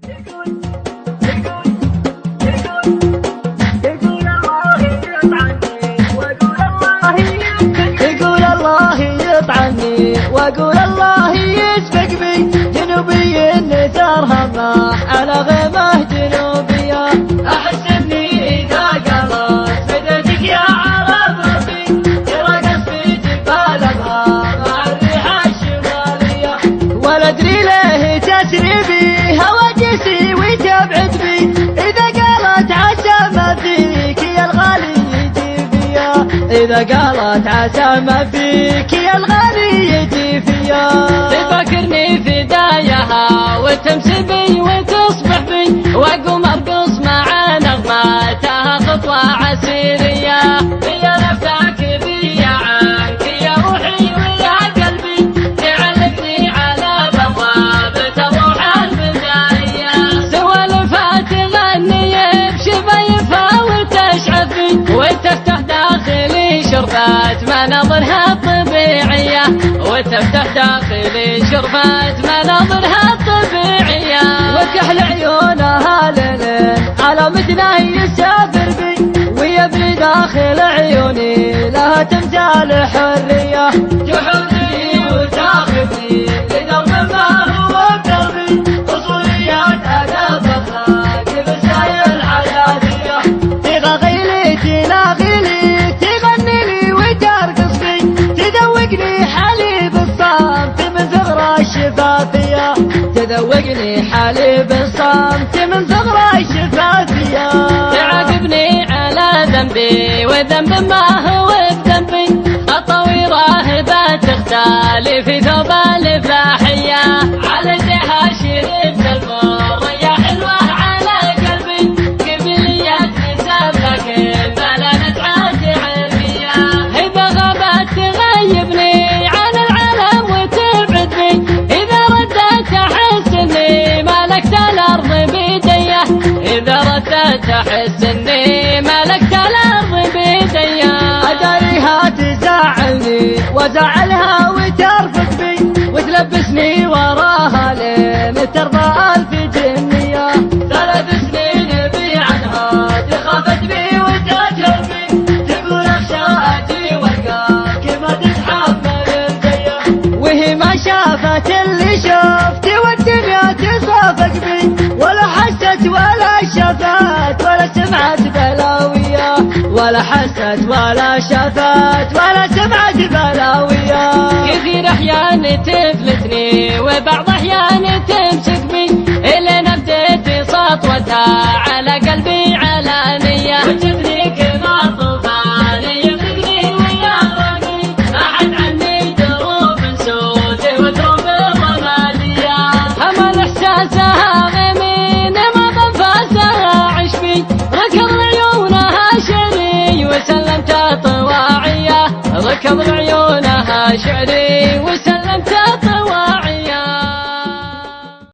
يقول الله يطعني واقول الله يسبق بي، جنوبي نثارها ما على غيمه جنوبيه. احس اني اذا قلت بدتك يا عرب ربي ترقص في جبالها مع الريح الشماليه، ولا ادري ليه تسري بي هواجسي وتبعد بي، اذا قالت عسى ما فيك يا الغالي يجي فيا، اذا قالت عسى ما فيك يا الغالي يجي فيا. تفكرني في دايها وتمسي بي وتصبح بي، واقوم ارقص مع نغماتها خطوه عسيريه. يا نفسك بي عنك يا روحي ويا قلبي، تعلقني على بوابه الروح البدائيه. سوالفها تغني بشفايفها وتشعب بي، وتفتح داخلي شرفات مناظرها الطبيعيه، وتفتح داخلي شرفات مناظرها الطبيعيه. وكحل عيونها ليل على مدنه يسافر بي، ويبني داخل عيوني لها تمثال حريه. جحودي وتاخذني لدرب ما هو بقلبي، اصوليات اداب اخلاق بساير حياتيه. تغغي لي تلاغي لي تغني لي وترقص بي، تذوقني حليب الصمت من ثغرة الشفافيه، تذوقني حليب الصمت من ثغرة الشفافيه. تعاقبني على ذنبي والذنب ما هو بذنبي، الطويره ذات اختالي في ثوب الفلاحيه. على جهه شربت المر يا حلوه على قلبي، قبليات نساب لكن بلا نزعات عربيه. اذا غابت تغيبني عن العالم وتبعد بي، اذا ردت احس اني ملكت الارض بيديه، اذا ردت احس اني ملكت الارض بيديه. اداريها تزعلني وازعلها وترفق بي، وتلبسني وراها لين ترضى الف جنيه. 3 سنين بي عنها تخافت بي وتجهل بي، تقول اخشى اجي والقاك ما تتحمل الجيه، وهي ما شافت اللي شفت والدنيا تصافق بي، ولا حست ولا شافت ولا سمعت بلاويه، ولا حست ولا شافت ولا سمعت بلاويه. كثير احيان تفلتني وبعض احيان تمسك بي، الين بديت سطوتها على قلبي علانيه، وجدني كما طوفان يغرقني ويا رقي، احد عني دروب سود ودروب رماديه. همل احساسها غمين ما ضفاسها عشبي، ركض عيونها شري وسلمت طواعيه، ركض عيونها شعري وسلمت